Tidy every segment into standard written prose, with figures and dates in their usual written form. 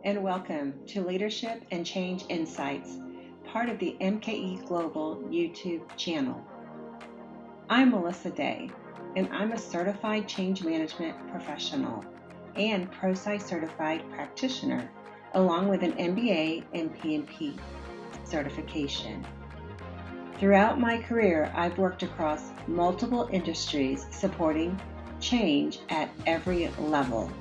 and welcome to Leadership and Change Insights, part of the MKE Global YouTube channel. I'm Melissa Day, and I'm a certified change management professional and ProSci certified practitioner, along with an MBA and PMP certification. Throughout my career, I've worked across multiple industries supporting change at every level.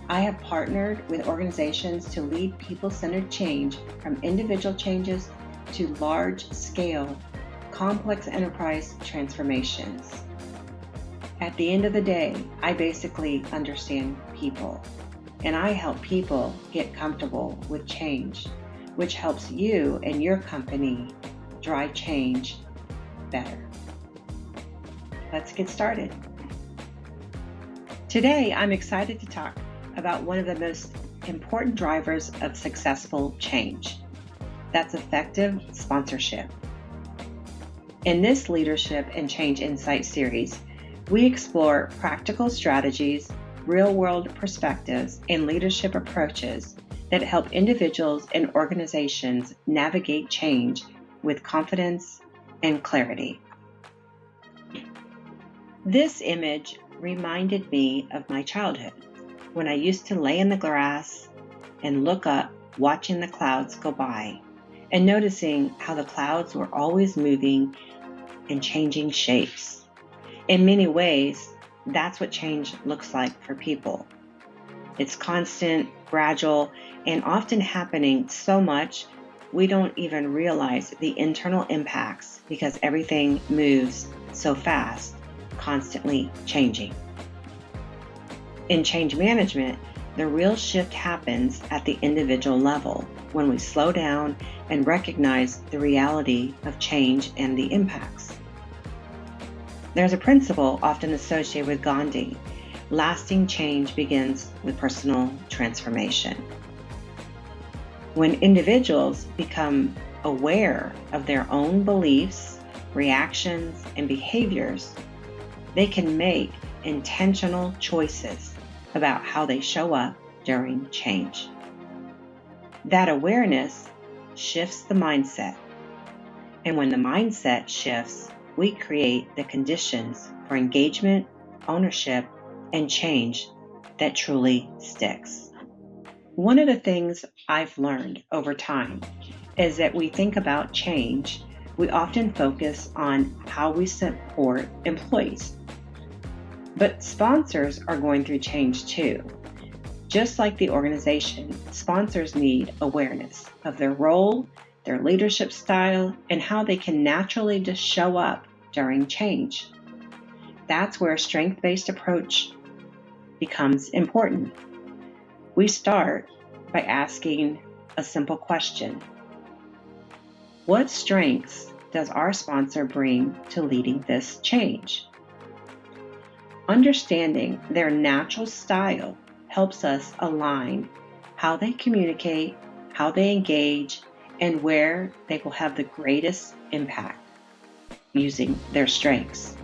I have partnered with organizations to lead people-centered change, from individual changes to large-scale, complex enterprise transformations. At the end of the day, I basically understand people, and I help people get comfortable with change, which helps you and your company drive change better. Let's get started. Today, I'm excited to talk about one of the most important drivers of successful change. That's effective sponsorship. In this Leadership and Change Insight series, we explore practical strategies, real-world perspectives, and leadership approaches that help individuals and organizations navigate change with confidence and clarity. This image reminded me of my childhood, when I used to lay in the grass and look up, watching the clouds go by, and noticing how the clouds were always moving and changing shapes. In many ways, that's what change looks like for people. It's constant, gradual, and often happening so much we don't even realize the internal impacts because everything moves so fast, constantly changing. In change management, the real shift happens at the individual level when we slow down and recognize the reality of change and the impacts. There's a principle often associated with Gandhi: lasting change begins with personal transformation. When individuals become aware of their own beliefs, reactions, and behaviors, they can make intentional choices about how they show up during change. That awareness shifts the mindset. And when the mindset shifts, we create the conditions for engagement, ownership, and change that truly sticks. One of the things I've learned over time is that we think about change, we often focus on how we support employees. But sponsors are going through change too. Just like the organization, sponsors need awareness of their role, their leadership style, and how they can naturally just show up during change. That's where a strength-based approach becomes important. We start by asking a simple question: what strengths does our sponsor bring to leading this change? Understanding their natural style helps us align how they communicate, how they engage, and where they will have the greatest impact using their strengths.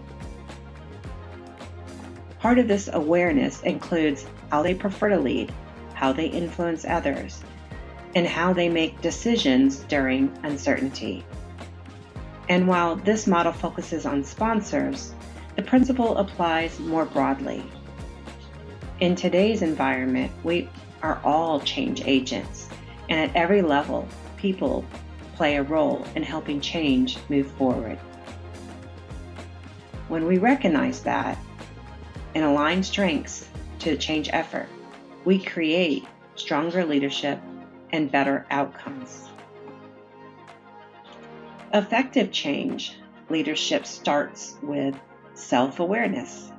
Part of this awareness includes how they prefer to lead, how they influence others, and how they make decisions during uncertainty. And while this model focuses on sponsors, the principle applies more broadly. In today's environment, we are all change agents, and at every level, people play a role in helping change move forward. When we recognize that and align strengths to the change effort, we create stronger leadership and better outcomes. Effective change leadership starts with self-awareness.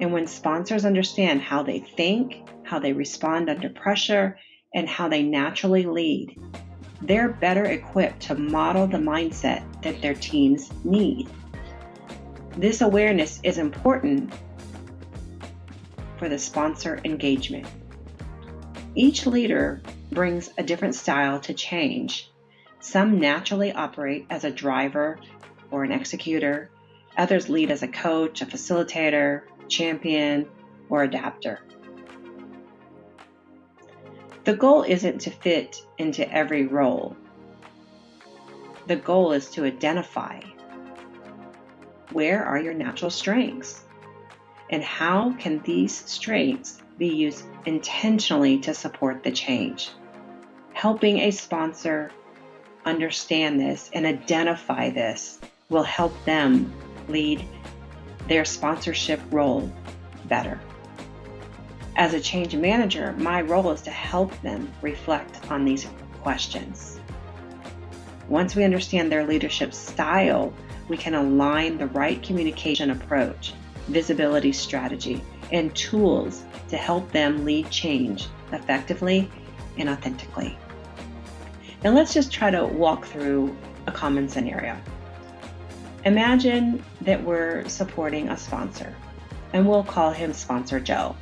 And when sponsors understand how they think, how they respond under pressure, and how they naturally lead, they're better equipped to model the mindset that their teams need. This awareness is important for the sponsor engagement. Each leader brings a different style to change. Some naturally operate as a driver or an executor. Others lead as a coach, a facilitator, champion, or adapter. The goal isn't to fit into every role. The goal is to identify where are your natural strengths and how can these strengths be used intentionally to support the change. Helping a sponsor understand this and identify this will help them lead their sponsorship role better. As a change manager, my role is to help them reflect on these questions. Once we understand their leadership style, we can align the right communication approach, visibility strategy, and tools to help them lead change effectively and authentically. Now let's just try to walk through a common scenario. Imagine that we're supporting a sponsor, and we'll call him Sponsor Joe.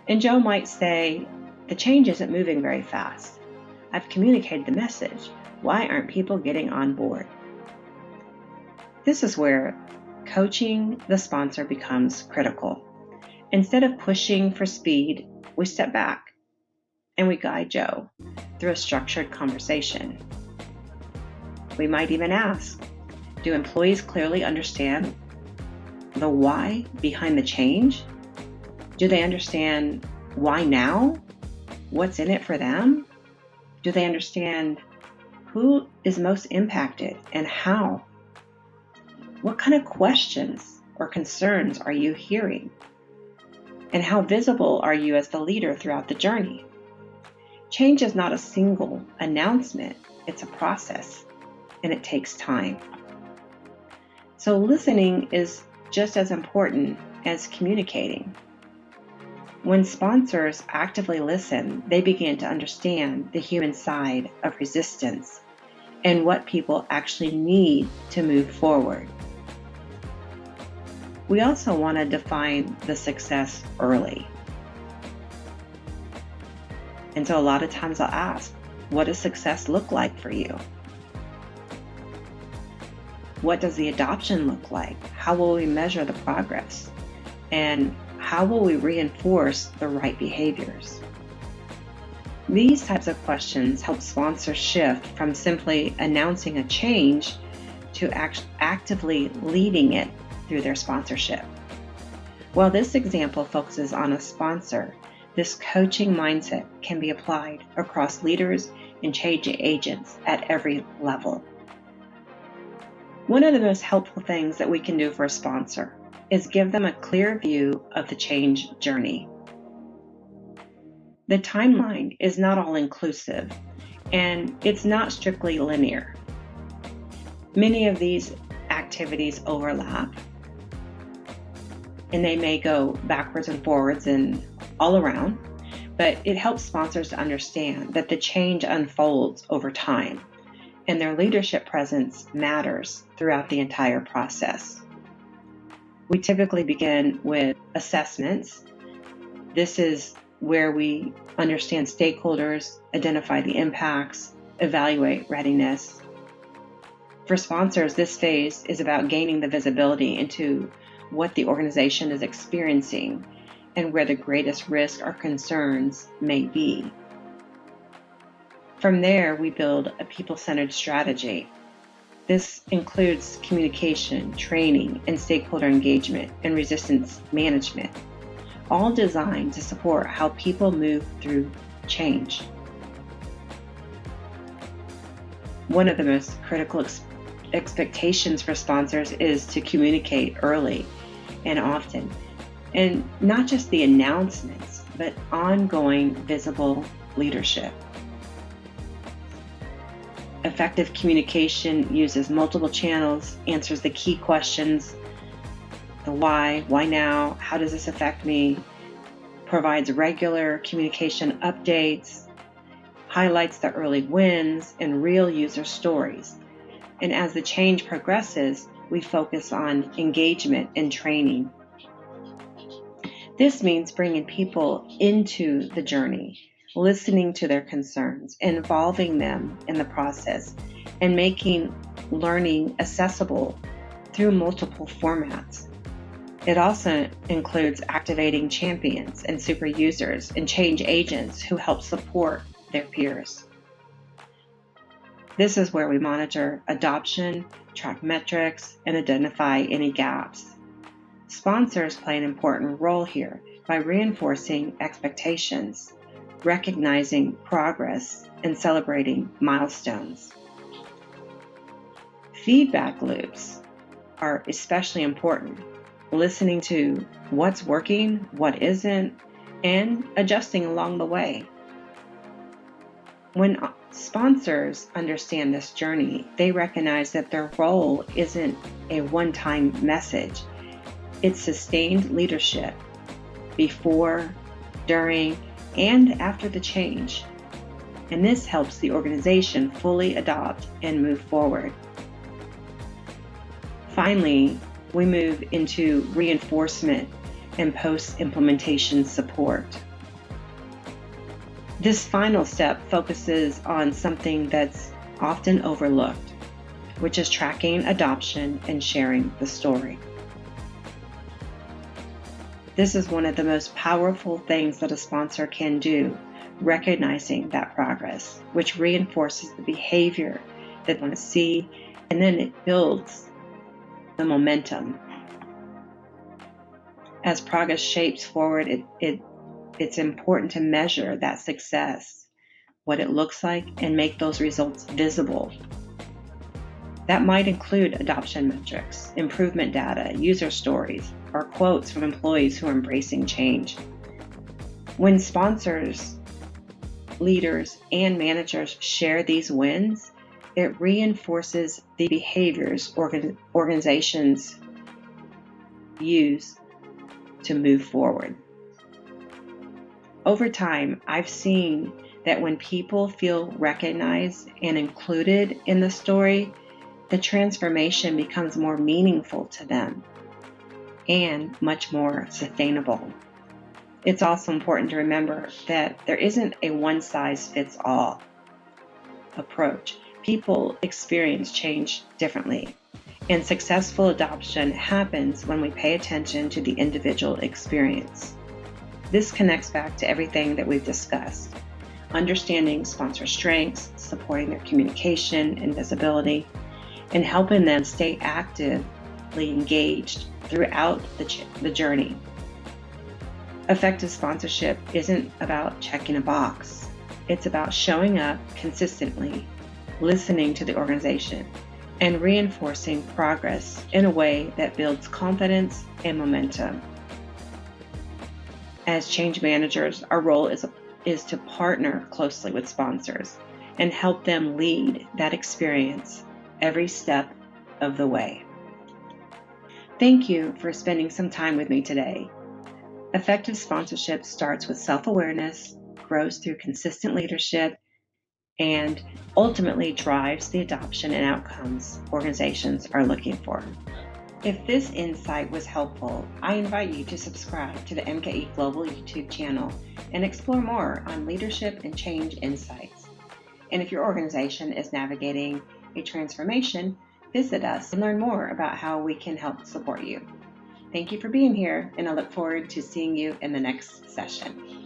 And Joe might say, the change isn't moving very fast. I've communicated the message. Why aren't people getting on board? This is where coaching the sponsor becomes critical. Instead of pushing for speed, we step back and we guide Joe through a structured conversation. We might even ask, do employees clearly understand the why behind the change? Do they understand why now? What's in it for them? Do they understand who is most impacted and how? What kind of questions or concerns are you hearing? And how visible are you as the leader throughout the journey? Change is not a single announcement, it's a process, and it takes time. So listening is just as important as communicating. When sponsors actively listen, they begin to understand the human side of resistance and what people actually need to move forward. We also want to define the success early. And so a lot of times I'll ask, what does success look like for you? What does the adoption look like? How will we measure the progress? And how will we reinforce the right behaviors? These types of questions help sponsors shift from simply announcing a change to actively leading it through their sponsorship. While this example focuses on a sponsor, this coaching mindset can be applied across leaders and change agents at every level. One of the most helpful things that we can do for a sponsor is give them a clear view of the change journey. The timeline is not all inclusive, and it's not strictly linear. Many of these activities overlap, and they may go backwards and forwards and all around, but it helps sponsors to understand that the change unfolds over time, and their leadership presence matters throughout the entire process. We typically begin with assessments. This is where we understand stakeholders, identify the impacts, evaluate readiness. For sponsors, this phase is about gaining the visibility into what the organization is experiencing and where the greatest risk or concerns may be. From there, we build a people-centered strategy. This includes communication, training, and stakeholder engagement and resistance management, all designed to support how people move through change. One of the most critical expectations for sponsors is to communicate early and often, and not just the announcements, but ongoing visible leadership. Effective communication uses multiple channels, answers the key questions, the why now, how does this affect me, provides regular communication updates, highlights the early wins and real user stories. And as the change progresses, we focus on engagement and training. This means bringing people into the journey, listening to their concerns, involving them in the process, and making learning accessible through multiple formats. It also includes activating champions and super users and change agents who help support their peers. This is where we monitor adoption, track metrics, and identify any gaps. Sponsors play an important role here by reinforcing expectations, recognizing progress, and celebrating milestones. Feedback loops are especially important, listening to what's working, what isn't, and adjusting along the way. When sponsors understand this journey, they recognize that their role isn't a one-time message. It's sustained leadership before, during, and after the change. And this helps the organization fully adopt and move forward. Finally, we move into reinforcement and post-implementation support. This final step focuses on something that's often overlooked, which is tracking adoption and sharing the story. This is one of the most powerful things that a sponsor can do, recognizing that progress, which reinforces the behavior that they want to see, and then it builds the momentum. As progress shapes forward, it's important to measure that success, what it looks like, and make those results visible. That might include adoption metrics, improvement data, user stories, or quotes from employees who are embracing change. When sponsors, leaders, and managers share these wins, it reinforces the behaviors organizations use to move forward. Over time, I've seen that when people feel recognized and included in the story, the transformation becomes more meaningful to them and much more sustainable. It's also important to remember that there isn't a one-size-fits-all approach. People experience change differently, and successful adoption happens when we pay attention to the individual experience. This connects back to everything that we've discussed: understanding sponsor strengths, supporting their communication and visibility, and helping them stay actively engaged throughout the journey. Effective sponsorship isn't about checking a box. It's about showing up consistently, listening to the organization, and reinforcing progress in a way that builds confidence and momentum. As change managers, our role is to partner closely with sponsors and help them lead that experience every step of the way. Thank you for spending some time with me today. Effective sponsorship starts with self-awareness, grows through consistent leadership, and ultimately drives the adoption and outcomes organizations are looking for. If this insight was helpful, I invite you to subscribe to the MKE Global YouTube channel and explore more on leadership and change insights. And if your organization is navigating a transformation, visit us and learn more about how we can help support you. Thank you for being here, and I look forward to seeing you in the next session.